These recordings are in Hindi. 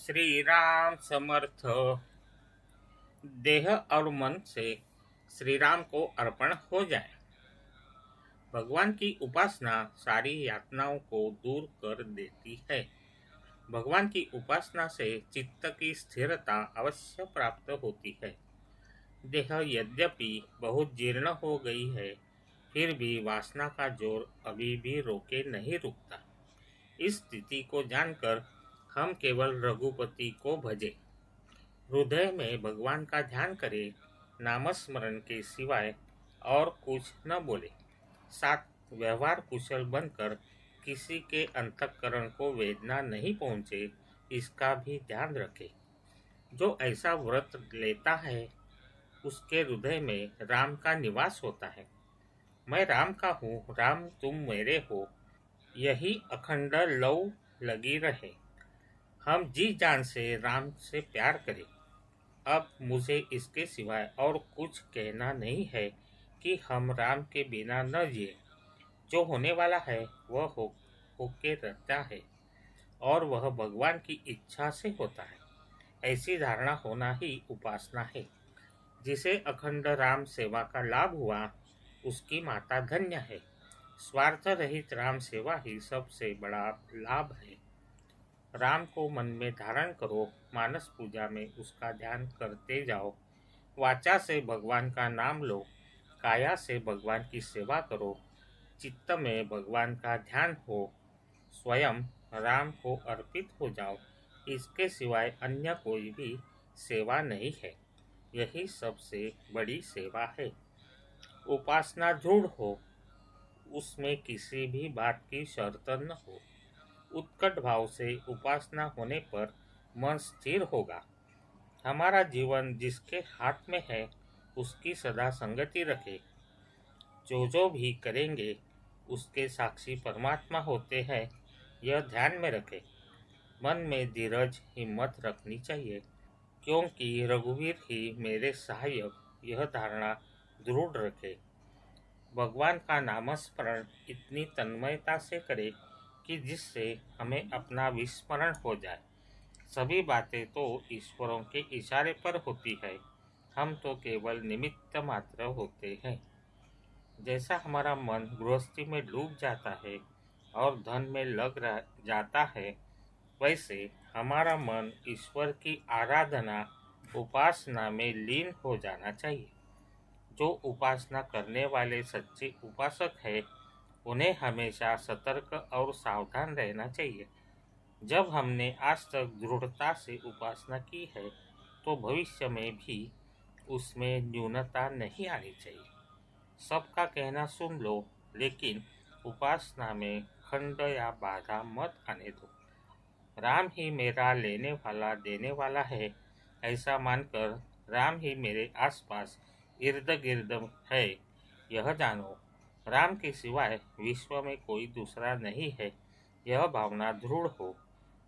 श्री राम समर्थ। देह और मन से श्री राम को अर्पण हो जाए। भगवान की उपासना सारी यातनाओं को दूर कर देती है। भगवान की उपासना से चित्त की स्थिरता अवश्य प्राप्त होती है। देह यद्यपि बहुत जीर्ण हो गई है, फिर भी वासना का जोर अभी भी रोके नहीं रुकता। इस स्थिति को जानकर हम केवल रघुपति को भजे, हृदय में भगवान का ध्यान करें, नामस्मरण के सिवाय और कुछ न बोले। साथ व्यवहार कुशल बनकर किसी के अंतःकरण को वेदना नहीं पहुँचे, इसका भी ध्यान रखें। जो ऐसा व्रत लेता है उसके हृदय में राम का निवास होता है। मैं राम का हूँ, राम तुम मेरे हो, यही अखंड लौ लगी रहे। हम जी जान से राम से प्यार करें। अब मुझे इसके सिवाय और कुछ कहना नहीं है कि हम राम के बिना न जिए। जो होने वाला है वह होके रहता है और वह भगवान की इच्छा से होता है। ऐसी धारणा होना ही उपासना है। जिसे अखंड राम सेवा का लाभ हुआ उसकी माता धन्य है। स्वार्थ रहित राम सेवा ही सबसे बड़ा लाभ है। राम को मन में धारण करो, मानस पूजा में उसका ध्यान करते जाओ। वाचा से भगवान का नाम लो, काया से भगवान की सेवा करो। चित्त में भगवान का ध्यान हो, स्वयं राम को अर्पित हो जाओ। इसके सिवाय अन्य कोई भी सेवा नहीं है। यही सबसे बड़ी सेवा है। उपासना दृढ़ हो, उसमें किसी भी बात की शर्त न हो। उत्कट भाव से उपासना होने पर मन स्थिर होगा। हमारा जीवन जिसके हाथ में है उसकी सदा संगति रखे। जो भी करेंगे उसके साक्षी परमात्मा होते हैं, यह ध्यान में रखे। मन में धीरज हिम्मत रखनी चाहिए, क्योंकि रघुवीर ही मेरे सहायक, यह धारणा दृढ़ रखे। भगवान का नामस्मरण इतनी तन्मयता से करे कि जिससे हमें अपना विस्मरण हो जाए। सभी बातें तो ईश्वरों के इशारे पर होती है, हम तो केवल निमित्त मात्र होते हैं। जैसा हमारा मन गृहस्थी में डूब जाता है और धन में लग जाता है, वैसे हमारा मन ईश्वर की आराधना उपासना में लीन हो जाना चाहिए। जो उपासना करने वाले सच्चे उपासक है, उन्हें हमेशा सतर्क और सावधान रहना चाहिए। जब हमने आज तक दृढ़ता से उपासना की है, तो भविष्य में भी उसमें न्यूनता नहीं आनी चाहिए। सबका कहना सुन लो, लेकिन उपासना में खंड या बाधा मत आने दो। राम ही मेरा लेने वाला देने वाला है, ऐसा मानकर राम ही मेरे आसपास इर्द गिर्द है, यह जानो। राम के सिवाय विश्व में कोई दूसरा नहीं है, यह भावना दृढ़ हो।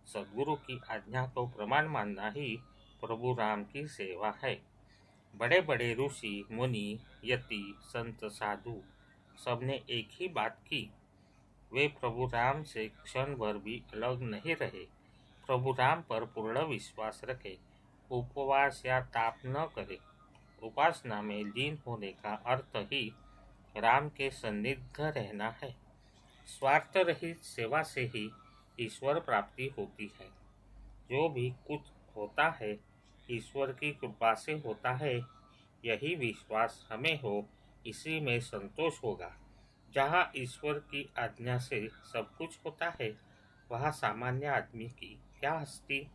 सद्गुरु की आज्ञा को प्रमाण मानना ही प्रभु राम की सेवा है। बड़े बड़े ऋषि मुनि यति संत साधु सबने एक ही बात की। वे प्रभु राम से क्षण भर भी अलग नहीं रहे। प्रभु राम पर पूर्ण विश्वास रखे, उपवास या ताप न करे। उपासना में लीन होने का अर्थ ही राम के सन्निध रहना है। स्वार्थ रहित सेवा से ही ईश्वर प्राप्ति होती है। जो भी कुछ होता है ईश्वर की कृपा से होता है, यही विश्वास हमें हो, इसी में संतोष होगा। जहाँ ईश्वर की आज्ञा से सब कुछ होता है, वहाँ सामान्य आदमी की क्या हस्ती।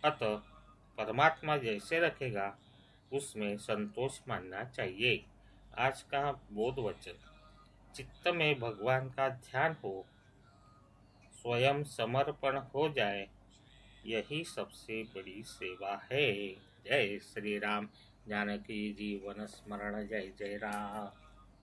अतः परमात्मा जैसे रखेगा उसमें संतोष मानना चाहिए। आज का बोध वचन। चित्त में भगवान का ध्यान हो, स्वयं समर्पण हो जाए, यही सबसे बड़ी सेवा है। जय श्री राम। जानकी जीवन स्मरण। जय जय राम।